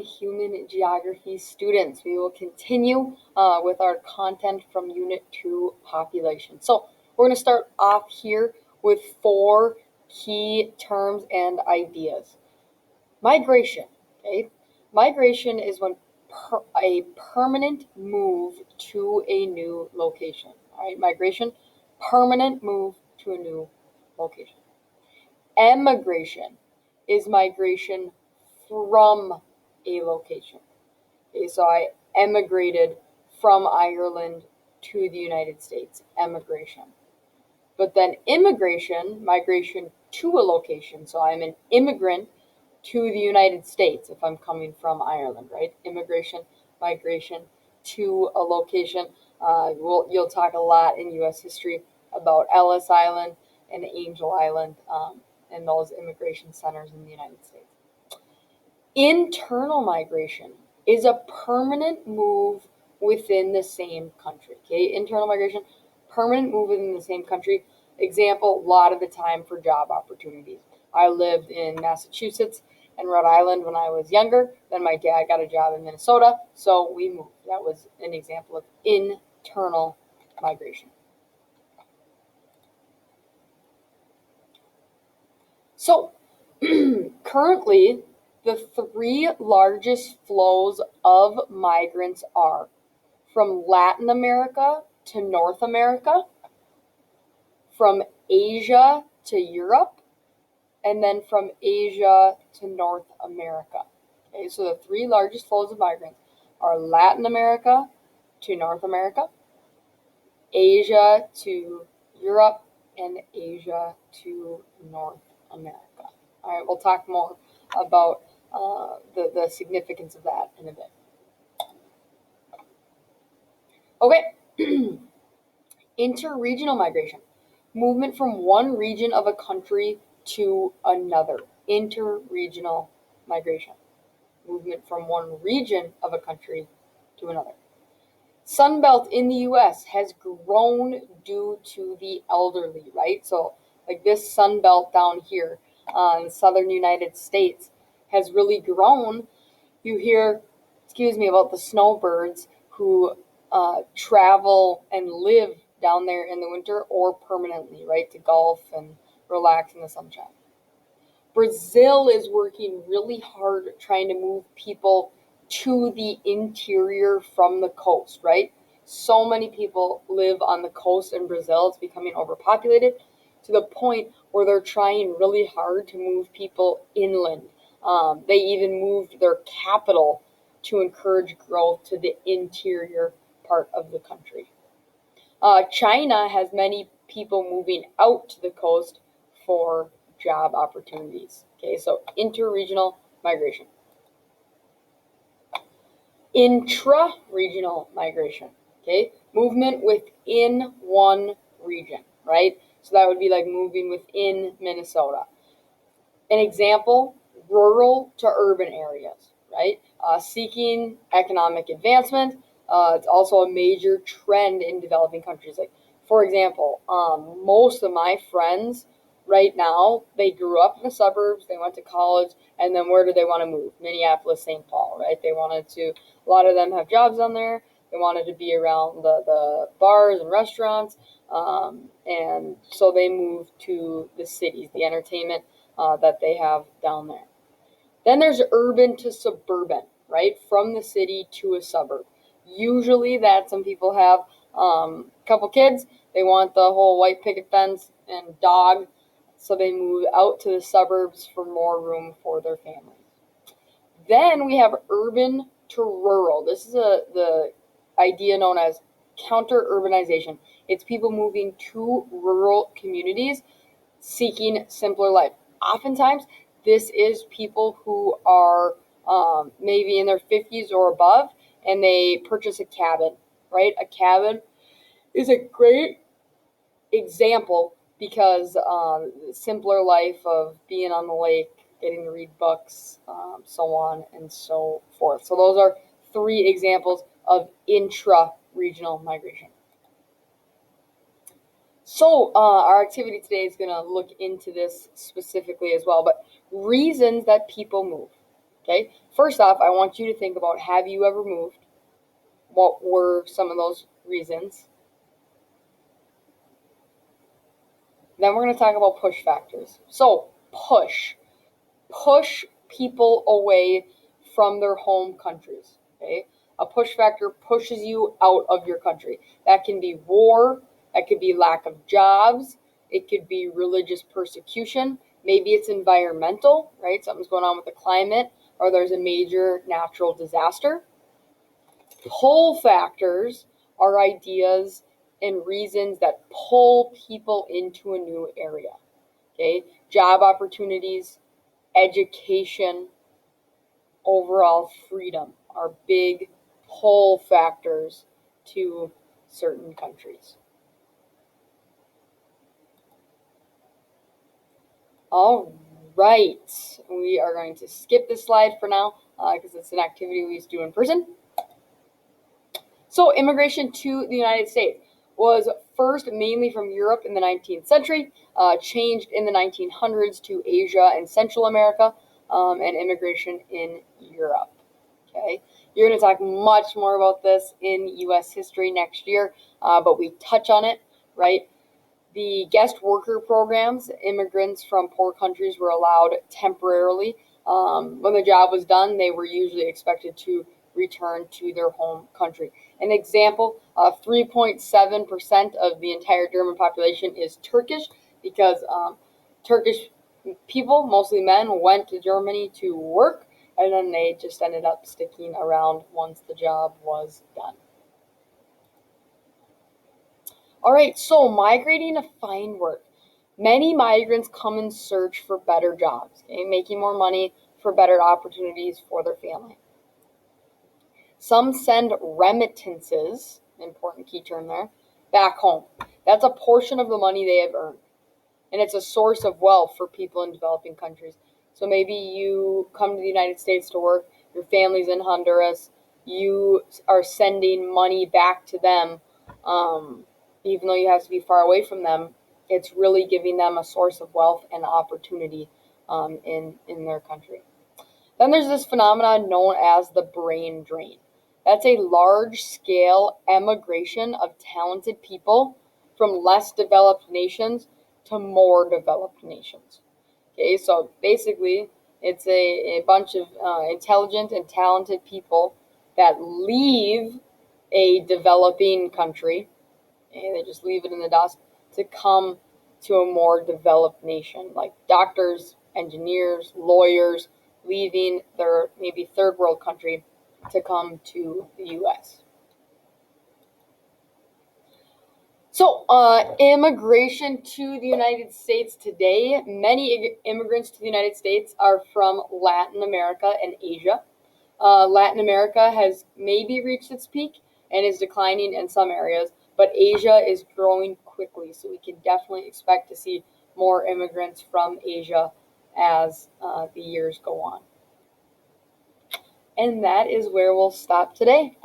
Human Geography students. We will continue with our content from Unit 2, Population. So we're going to start off here with 4 key terms and ideas. Migration, okay? Migration is when a permanent move to a new location, all right? Migration, permanent move to a new location. Emigration is migration from a location. Okay, so I emigrated from Ireland to the United States, emigration. But then immigration, migration to a location. So I'm an immigrant to the United States if I'm coming from Ireland, right? Immigration, migration to a location. You'll talk a lot in U.S. history about Ellis Island and Angel Island and those immigration centers in the United States. Internal migration is a permanent move within the same country. Okay, internal migration, permanent move within the same country. Example, a lot of the time for job opportunities. I lived in Massachusetts and Rhode Island when I was younger. Then my dad got a job in Minnesota, so we moved. That was an example of internal migration. So currently, the 3 largest flows of migrants are from Latin America to North America, from Asia to Europe, and then from Asia to North America. Okay, so the 3 largest flows of migrants are Latin America to North America, Asia to Europe, and Asia to North America. All right, we'll talk more about the significance of that in a bit. Okay, interregional migration, movement from one region of a country to another. Interregional migration, movement from one region of a country to another. Sunbelt in the U.S. has grown due to the elderly, right? So like this Sunbelt down here in southern United States has really grown. You hear, about the snowbirds who travel and live down there in the winter or permanently, right, to golf and relax in the sunshine. Brazil is working really hard trying to move people to the interior from the coast, right? So many people live on the coast in Brazil. It's becoming overpopulated to the point where they're trying really hard to move people inland. They even moved their capital to encourage growth to the interior part of the country. China has many people moving out to the coast for job opportunities. Okay, so interregional migration. Intra-regional migration, okay, movement within one region, right? So that would be like moving within Minnesota. An example, rural to urban areas, right? Seeking economic advancement. It's also a major trend in developing countries. Like, for example, most of my friends right now, they grew up in the suburbs, they went to college, and then where do they want to move? Minneapolis, St. Paul, right? They wanted to, a lot of them have jobs down there. They wanted to be around the bars and restaurants, and so they moved to the cities, the entertainment that they have down there. Then there's urban to suburban, right? From the city to a suburb. Usually that some people have a couple kids, they want the whole white picket fence and dog, so they move out to the suburbs for more room for their families. Then we have urban to rural. This is the idea known as counter-urbanization. It's people moving to rural communities seeking simpler life. Oftentimes, this is people who are maybe in their 50s or above, and they purchase a cabin, right? A cabin is a great example because simpler life of being on the lake, getting to read books, so on and so forth. So those are 3 examples of intra-regional migration. So our activity today is going to look into this specifically as well, but reasons that people move. Okay, first off, I want you to think about, have you ever moved? What were some of those reasons? Then we're going to talk about push factors. So, push people away from their home countries. Okay, a push factor pushes you out of your country. That can be war, that could be lack of jobs, it could be religious persecution, maybe it's environmental, right? Something's going on with the climate, or there's a major natural disaster. Pull factors are ideas and reasons that pull people into a new area. Okay, job opportunities, education, overall freedom are big pull factors to certain countries. All right, we are going to skip this slide for now because it's an activity we used to do in person. So immigration to the United States was first mainly from Europe in the 19th century, changed in the 1900s to Asia and Central America, and immigration in Europe. Okay, you're going to talk much more about this in U.S. history next year, but we touch on it, right? The guest worker programs, immigrants from poor countries were allowed temporarily. When the job was done, they were usually expected to return to their home country. An example, 3.7% of the entire German population is Turkish because Turkish people, mostly men, went to Germany to work, and then they just ended up sticking around once the job was done. All right, so migrating to find work. Many migrants come in search for better jobs, okay, making more money for better opportunities for their family. Some send remittances, important key term there, back home. That's a portion of the money they have earned. And it's a source of wealth for people in developing countries. So maybe you come to the United States to work, your family's in Honduras, you are sending money back to them, even though you have to be far away from them. It's really giving them a source of wealth and opportunity in their country. Then there's this phenomenon known as the brain drain. That's a large-scale emigration of talented people from less developed nations to more developed nations. Okay, so basically, it's a bunch of intelligent and talented people that leave a developing country, and they just leave it in the dust, to come to a more developed nation, like doctors, engineers, lawyers, leaving their maybe third world country to come to the U.S. So, immigration to the United States today, many immigrants to the United States are from Latin America and Asia. Latin America has maybe reached its peak and is declining in some areas, but Asia is growing quickly, so we can definitely expect to see more immigrants from Asia as the years go on. And that is where we'll stop today.